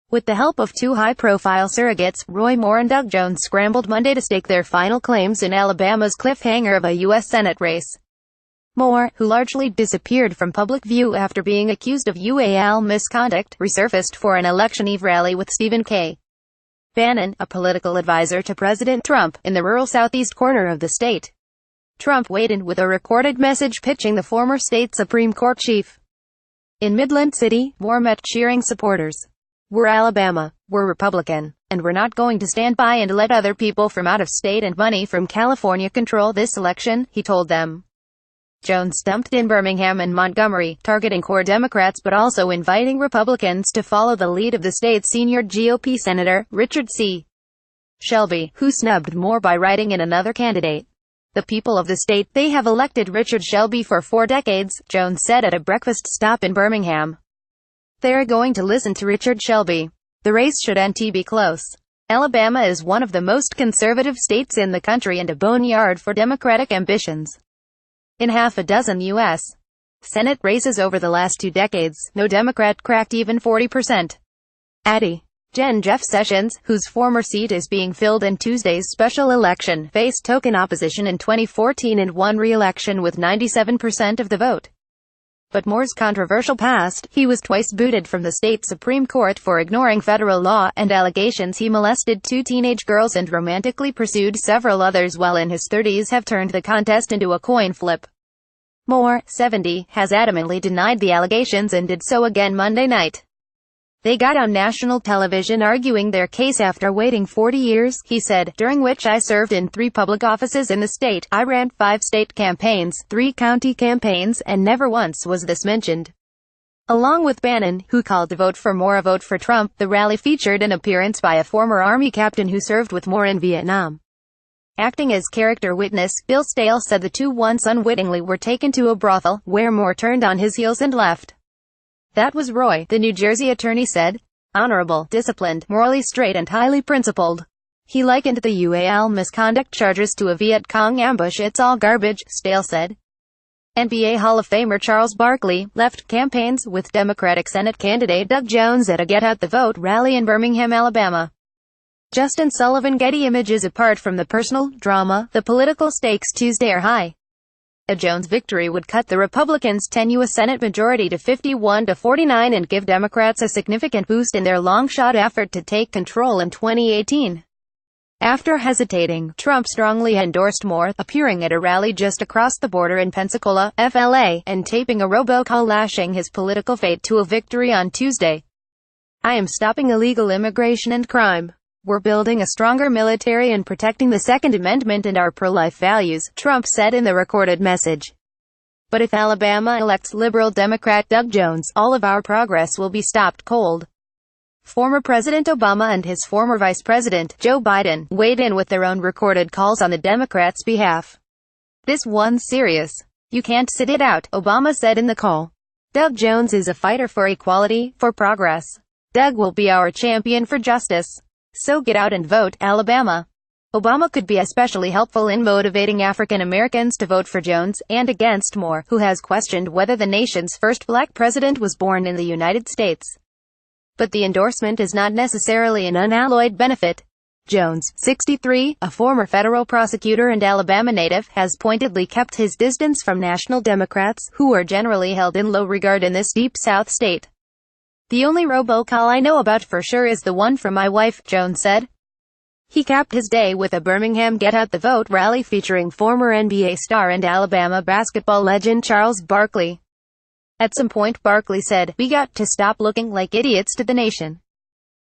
With the help of two high-profile surrogates, Roy Moore and Doug Jones scrambled Monday to stake their final claims in Alabama's cliffhanger of a U.S. Senate race. Moore, who largely disappeared from public view after being accused of UAL misconduct, resurfaced for an election eve rally with Stephen K. Bannon, a political advisor to President Trump, in the rural southeast corner of the state. Trump weighed in with a recorded message pitching the former state Supreme Court chief. In Midland City, Moore met cheering supporters. "We're Alabama, we're Republican, and we're not going to stand by and let other people from out of state and money from California control this election," he told them. Jones stumped in Birmingham and Montgomery, targeting core Democrats but also inviting Republicans to follow the lead of the state's senior GOP Senator, Richard C. Shelby, who snubbed Moore by writing in another candidate. "The people of the state, they have elected Richard Shelby for 4 decades, Jones said at a breakfast stop in Birmingham. They're going to listen to Richard Shelby. The race should be close. Alabama is one of the most conservative states in the country and a boneyard for Democratic ambitions. In half a dozen U.S. Senate races over the last 2 decades, no Democrat cracked even 40%. Addie. Jen Jeff Sessions, whose former seat is being filled in Tuesday's special election, faced token opposition in 2014 and won re-election with 97% of the vote. But Moore's controversial past, he was twice booted from the state Supreme Court for ignoring federal law, and allegations he molested 2 teenage girls and romantically pursued several others while in his 30s have turned the contest into a coin flip. Moore, 70, has adamantly denied the allegations and did so again Monday night. "They got on national television arguing their case after waiting 40 years, he said, during which I served in 3 public offices in the state. I ran 5 state campaigns, 3 county campaigns, and never once was this mentioned." Along with Bannon, who called the vote for Moore a vote for Trump, the rally featured an appearance by a former Army captain who served with Moore in Vietnam. Acting as character witness, Bill Stale said the two once unwittingly were taken to a brothel, where Moore turned on his heels and left. "That was Roy," the New Jersey attorney said. "Honorable, disciplined, morally straight and highly principled." He likened the UAL misconduct charges to a Viet Cong ambush. "It's all garbage," Stale said. NBA Hall of Famer Charles Barkley left campaigns with Democratic Senate candidate Doug Jones at a Get Out the Vote rally in Birmingham, Alabama. Justin Sullivan. Getty Images. Apart from the personal drama, the political stakes Tuesday are high. A Jones victory would cut the Republicans' tenuous Senate majority to 51 to 49 and give Democrats a significant boost in their long-shot effort to take control in 2018. After hesitating, Trump strongly endorsed Moore, appearing at a rally just across the border in Pensacola, FLA, and taping a robocall lashing his political fate to a victory on Tuesday. "I am stopping illegal immigration and crime. We're building a stronger military and protecting the Second Amendment and our pro-life values," Trump said in the recorded message. "But if Alabama elects liberal Democrat Doug Jones, all of our progress will be stopped cold." Former President Obama and his former Vice President, Joe Biden, weighed in with their own recorded calls on the Democrats' behalf. "This one's serious. You can't sit it out," Obama said in the call. "Doug Jones is a fighter for equality, for progress. Doug will be our champion for justice. So get out and vote, Alabama." Obama could be especially helpful in motivating African Americans to vote for Jones, and against Moore, who has questioned whether the nation's first black president was born in the United States. But the endorsement is not necessarily an unalloyed benefit. Jones, 63, a former federal prosecutor and Alabama native, has pointedly kept his distance from national Democrats, who are generally held in low regard in this Deep South state. "The only robocall I know about for sure is the one from my wife," Jones said. He capped his day with a Birmingham Get Out the Vote rally featuring former NBA star and Alabama basketball legend Charles Barkley. At some point Barkley said, "We got to stop looking like idiots to the nation.